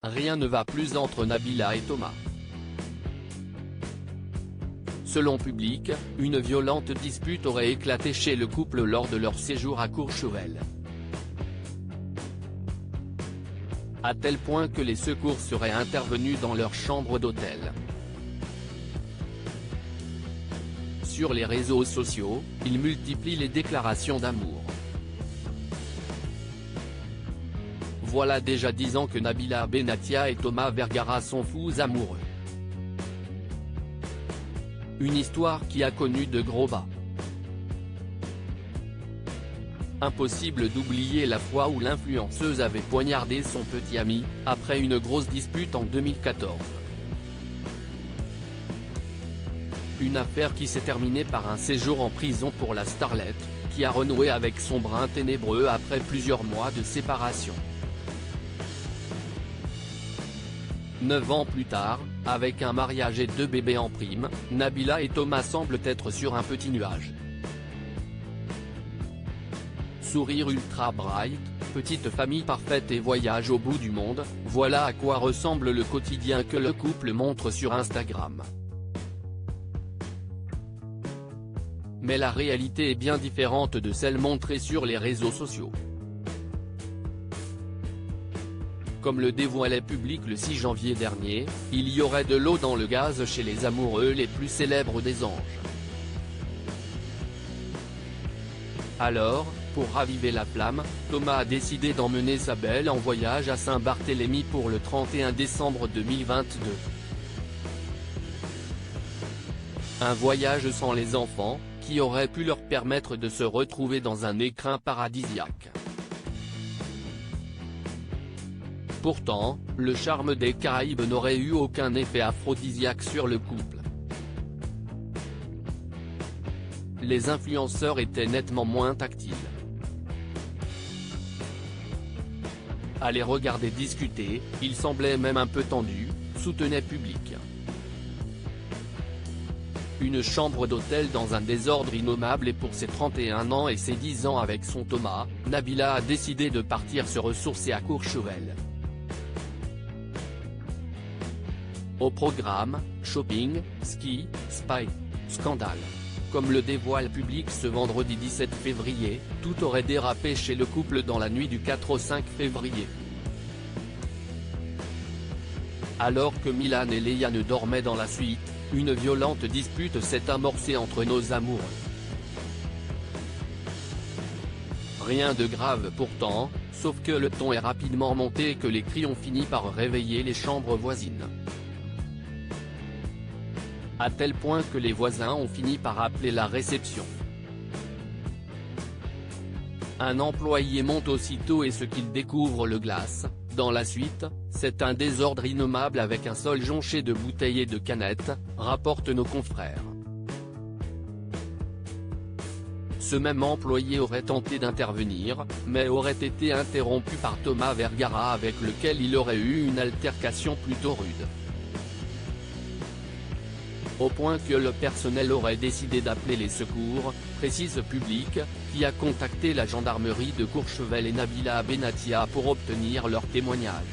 rien ne va plus entre Nabila et Thomas. Selon Public, une violente dispute aurait éclaté chez le couple lors de leur séjour à Courchevel. À tel point que les secours seraient intervenus dans leur chambre d'hôtel. Sur les réseaux sociaux, ils multiplient les déclarations d'amour. Voilà déjà 10 ans que Nabila Benatia et Thomas Vergara sont fous amoureux. Une histoire qui a connu de gros bas. Impossible d'oublier la fois où l'influenceuse avait poignardé son petit ami, après une grosse dispute en 2014. Une affaire qui s'est terminée par un séjour en prison pour la starlette, qui a renoué avec son brin ténébreux après plusieurs mois de séparation. 9 ans plus tard, avec un mariage et 2 bébés en prime, Nabila et Thomas semblent être sur un petit nuage. Sourire ultra bright, petite famille parfaite et voyage au bout du monde, voilà à quoi ressemble le quotidien que le couple montre sur Instagram. Mais la réalité est bien différente de celle montrée sur les réseaux sociaux. Comme le dévoilait Public le 6 janvier dernier, il y aurait de l'eau dans le gaz chez les amoureux les plus célèbres des anges. Alors, pour raviver la flamme, Thomas a décidé d'emmener sa belle en voyage à Saint-Barthélemy pour le 31 décembre 2022. Un voyage sans les enfants, qui aurait pu leur permettre de se retrouver dans un écrin paradisiaque. Pourtant, le charme des Caraïbes n'aurait eu aucun effet aphrodisiaque sur le couple. Les influenceurs étaient nettement moins tactiles. À les regarder discuter, ils semblaient même un peu tendus, soutenait Public. Une chambre d'hôtel dans un désordre innommable et pour ses 31 ans et ses 10 ans avec son Thomas, Nabila a décidé de partir se ressourcer à Courchevel. Au programme, shopping, ski, spa, scandale. Comme le dévoile Public ce vendredi 17 février, tout aurait dérapé chez le couple dans la nuit du 4 au 5 février. Alors que Milan et Léane dormaient dans la suite, une violente dispute s'est amorcée entre nos amoureux. Rien de grave pourtant, sauf que le ton est rapidement monté et que les cris ont fini par réveiller les chambres voisines. À tel point que les voisins ont fini par appeler la réception. Un employé monte aussitôt et ce qu'il découvre le glace. Dans la suite, c'est un désordre innommable avec un sol jonché de bouteilles et de canettes, rapportent nos confrères. Ce même employé aurait tenté d'intervenir, mais aurait été interrompu par Thomas Vergara avec lequel il aurait eu une altercation plutôt rude. Au point que le personnel aurait décidé d'appeler les secours, précise Public, qui a contacté la gendarmerie de Courchevel et Nabila Benatia pour obtenir leur témoignage.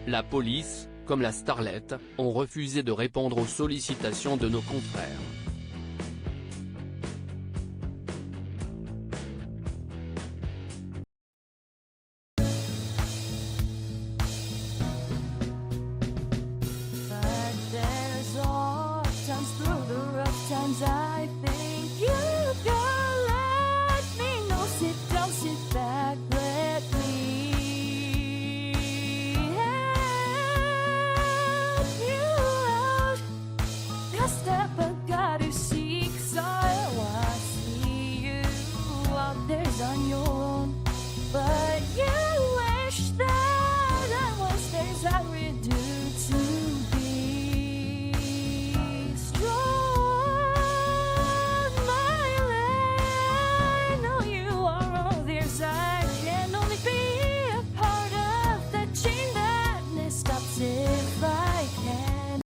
La police, comme la starlette, ont refusé de répondre aux sollicitations de nos confrères. Times I think